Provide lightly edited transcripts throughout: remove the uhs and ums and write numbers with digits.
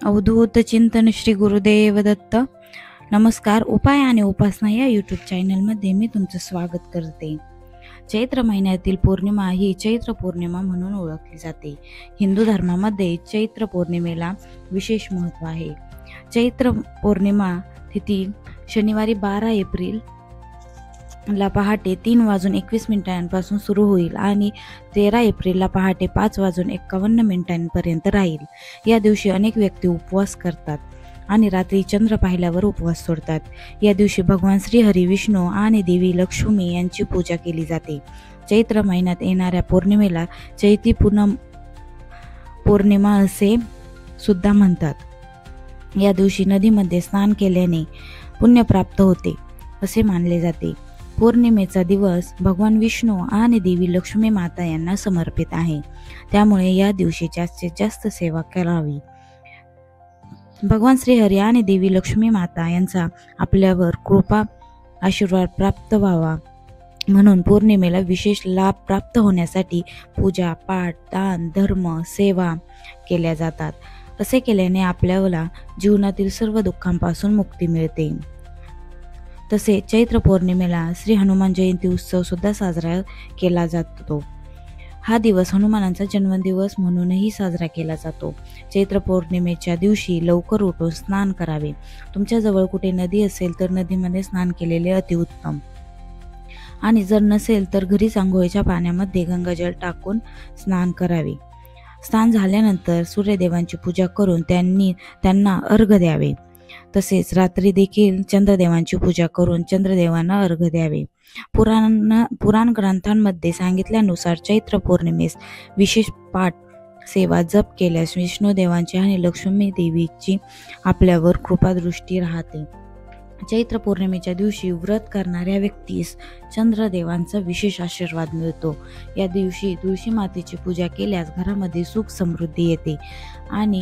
अवधूत चिंतन श्री गुरुदेव दत्त. नमस्कार. उपाय आणि उपासना या यूट्यूब चॅनलमध्ये मी तुमचं स्वागत करते. चैत्र महिन्यातील पौर्णिमा ही चैत्र पौर्णिमा म्हणून ओळखली जाते. हिंदू धर्मामध्ये चैत्र पौर्णिमेला विशेष महत्त्व आहे. चैत्र पौर्णिमा तिथी शनिवारी 12 एप्रिल ला पहाटे 3:21 सुरू होईल आणि 13 एप्रिलला पहाटे 5:51 राहील. या दिवशी अनेक व्यक्ती उपवास करतात आणि रात्री चंद्र पाहिल्यावर उपवास सोडतात. या दिवशी भगवान श्री हरी, विष्णू आणि देवी लक्ष्मी यांची पूजा केली जाते. चैत्र महिन्यात येणाऱ्या पौर्णिमेला चैती पौर्णिमा असे सुद्धा म्हणतात. या दिवशी नदीमध्ये स्नान केल्याने पुण्य प्राप्त होते असे मानले जाते. पौर्णिमेचा दिवस भगवान विष्णू आणि देवी लक्ष्मी माता यांना समर्पित आहे. त्यामुळे या दिवशी जास्तीत जास्त सेवा करावी. भगवान श्रीहरी आणि देवी लक्ष्मी माता यांचा आपल्यावर कृपा आशीर्वाद प्राप्त व्हावा म्हणून पौर्णिमेला विशेष लाभ प्राप्त होण्यासाठी पूजा, पाठ, दान, धर्म, सेवा केल्या जातात. असे केल्याने आपल्याला जीवनातील सर्व दुःखांपासून मुक्ती मिळते. तसेच चैत्र पौर्णिमेला श्री हनुमान जयंती उत्सव सुद्धा साजरा केला जातो. हा दिवस हनुमानांचा जन्मदिवस म्हणूनही साजरा केला जातो. चैत्र पौर्णिमेच्या दिवशी लवकर उठून स्नान करावे. तुमच्याजवळ कुठे नदी असेल तर नदीमध्ये स्नान केलेले अतिउत्तम, आणि जर नसेल तर घरीच आंघोळीच्या पाण्यामध्ये गंगाजल टाकून स्नान करावे. स्नान झाल्यानंतर सूर्यदेवांची पूजा करून त्यांना अर्घ्य द्यावे. तसेच रात्री देखील चंद्रदेवांची पूजा करून चंद्रदेवांना अर्घ्य द्यावे. पुराण ग्रंथांमध्ये सांगितल्यानुसार चैत्र पौर्णिमेस विशेष पाठ, सेवा, जप केल्यास विष्णुदेवांची आणि लक्ष्मी देवीची आपल्यावर कृपादृष्टी राहते. चैत्र पौर्णिमेच्या दिवशी व्रत करणाऱ्या व्यक्तीस चंद्रदेवांचा विशेष आशीर्वाद मिळतो. या दिवशी तुळशी मातेची पूजा केल्यास घरामध्ये सुख समृद्धी येते आणि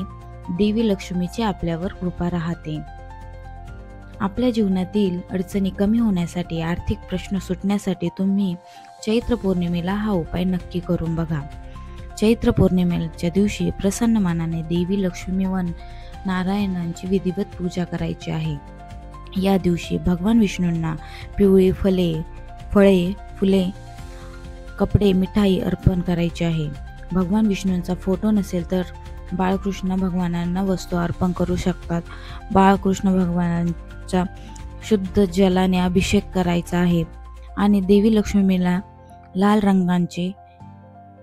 देवी लक्ष्मीची आपल्यावर कृपा राहते. आपल्या जीवनातील अडचणी कमी होण्यासाठी, आर्थिक प्रश्न सुटण्यासाठी तुम्ही चैत्र पौर्णिमेला हा उपाय नक्की करून बघा. चैत्र पौर्णिमेच्या दिवशी प्रसन्न मनाने देवी लक्ष्मी व नारायणांची विधिवत पूजा करायची आहे. या दिवशी भगवान विष्णूंना पिवळी फळे, फुले, कपडे, मिठाई अर्पण करायची आहे. भगवान विष्णूंचा फोटो नसेल तर बाळकृष्ण भगवानांना वस्तू अर्पण करू शकतात. बाळकृष्ण भगवानांचा शुद्ध जलाने अभिषेक करायचा आहे आणि देवी लक्ष्मीला लाल रंगाचे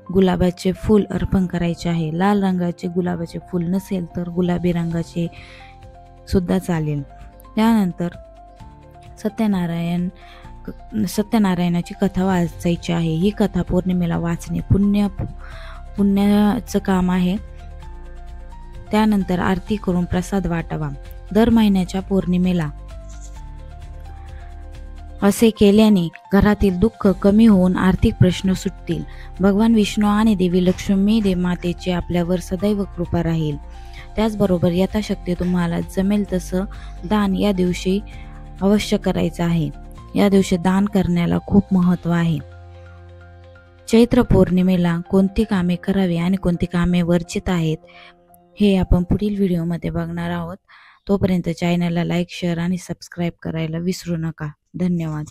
गुलाबाचे फूल अर्पण करायचे आहे. लाल रंगाचे गुलाबाचे फूल नसेल तर गुलाबी रंगाचे सुद्धा चालेल. त्यानंतर सत्यनारायणाची कथा वाचायची आहे. ही कथा पौर्णिमेला वाचणे पुण्याचं काम आहे. त्यानंतर आरती करून प्रसाद वाटावा. दर महिन्याच्या पौर्णिमेला असे केल्याने घरातील दुःख कमी होऊन आर्थिक प्रश्न सुटतील. भगवान विष्णू आणि देवी लक्ष्मी मातेची आपल्यावर सदैव कृपा राहील. त्याचबरोबर यथाशक्ती तुम्हाला जमेल तसं दान या दिवशी अवश्य करायचं आहे. या दिवशी दान करण्याला खूप महत्त्व आहे. चैत्र पौर्णिमेला कोणती कामे करावी आणि कोणती कामे वर्जित आहेत हे आपण पुढील व्हिडिओमध्ये बघणार आहोत. तोपर्यंत चॅनलला लाईक, शेअर आणि सबस्क्राईब करायला विसरू नका. धन्यवाद.